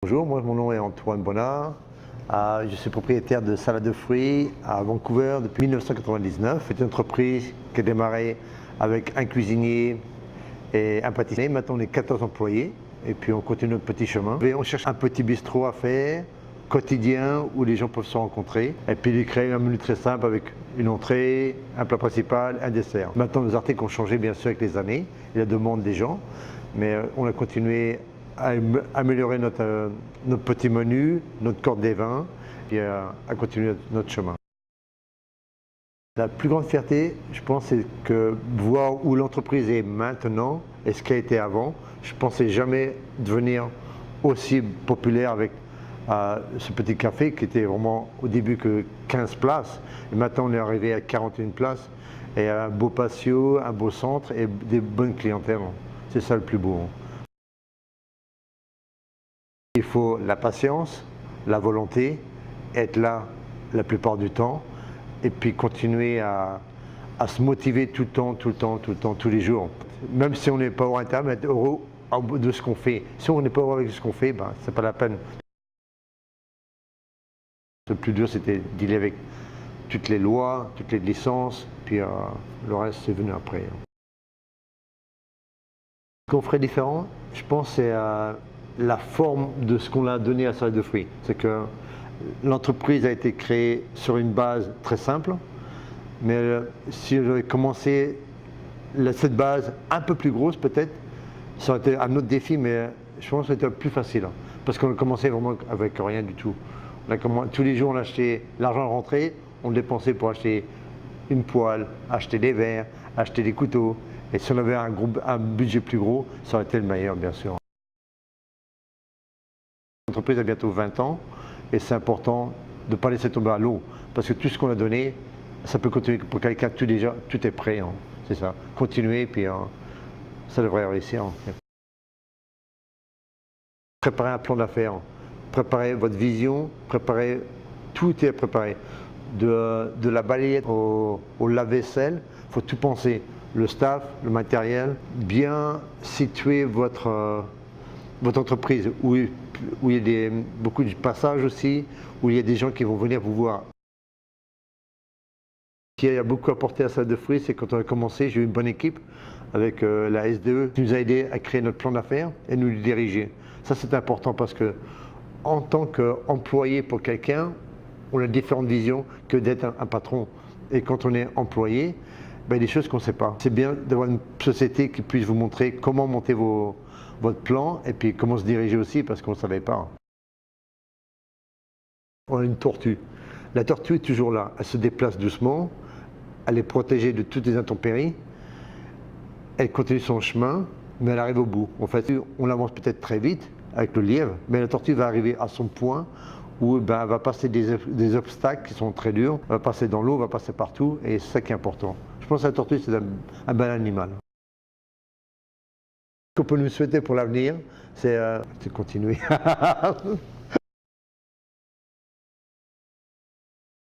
Bonjour, mon nom est Antoine Bonnard. Je suis propriétaire de Salade de Fruits à Vancouver depuis 1999. C'est une entreprise qui a démarré avec un cuisinier et un pâtissier. Maintenant, on est 14 employés et puis on continue notre petit chemin. Et on cherche un petit bistrot à faire, quotidien, où les gens peuvent se rencontrer. Et puis de créer un menu très simple avec une entrée, un plat principal, un dessert. Maintenant, nos articles ont changé bien sûr avec les années et la demande des gens, mais on a continué à améliorer notre petit menu, notre corde des vins et à continuer notre chemin. La plus grande fierté, je pense, c'est que voir où l'entreprise est maintenant et ce qu'elle était avant. Je ne pensais jamais devenir aussi populaire avec ce petit café qui était vraiment au début que 15 places. Et maintenant, on est arrivé à 41 places et un beau patio, un beau centre et des bonnes clientèles. C'est ça le plus beau. Il faut la patience, la volonté, être là la plupart du temps et puis continuer à se motiver tout le temps, tous les jours. Même si on n'est pas heureux interne, être heureux de ce qu'on fait. Si on n'est pas heureux avec ce qu'on fait, ben, c'est pas la peine. Le plus dur, c'était de dealer avec toutes les lois, toutes les licences, puis le reste, c'est venu après. Ce qu'on ferait différent, je pense, c'est la forme de ce qu'on a donné à Salade de Fruits. C'est que l'entreprise a été créée sur une base très simple, mais si j'avais commencé cette base un peu plus grosse peut-être, ça aurait été un autre défi, mais je pense que c'était plus facile. Parce qu'on a commencé vraiment avec rien du tout. Tous les jours on achetait l'argent rentré, on le dépensait pour acheter une poêle, acheter des verres, acheter des couteaux. Et si on avait un budget plus gros, ça aurait été le meilleur bien sûr. L'entreprise a bientôt 20 ans et c'est important de ne pas laisser tomber à l'eau parce que tout ce qu'on a donné, ça peut continuer pour quelqu'un, tout est prêt, hein. C'est ça. Continuer puis ça devrait réussir. Préparer un plan d'affaires, préparer votre vision, tout est préparé. De la balayette au lave-vaisselle, il faut tout penser. Le staff, le matériel, bien situer votre entreprise où il y a beaucoup de passages aussi, où il y a des gens qui vont venir vous voir. Ce qui a beaucoup apporté à Salade de Fruits, c'est quand on a commencé, j'ai eu une bonne équipe avec la SDE qui nous a aidé à créer notre plan d'affaires et nous le diriger. Ça c'est important parce que en tant qu'employé pour quelqu'un, on a différentes visions que d'être un patron. Et quand on est employé, ben, il y a des choses qu'on ne sait pas. C'est bien d'avoir une société qui puisse vous montrer comment monter votre plan et puis comment se diriger aussi parce qu'on ne savait pas. On a une tortue. La tortue est toujours là. Elle se déplace doucement. Elle est protégée de toutes les intempéries. Elle continue son chemin, mais elle arrive au bout. En fait, on avance peut-être très vite avec le lièvre, mais la tortue va arriver à son point où ben, elle va passer des obstacles qui sont très durs. Elle va passer dans l'eau, elle va passer partout et c'est ça qui est important. Je pense que la tortue, c'est un bel animal. Ce qu'on peut nous souhaiter pour l'avenir, c'est continuer.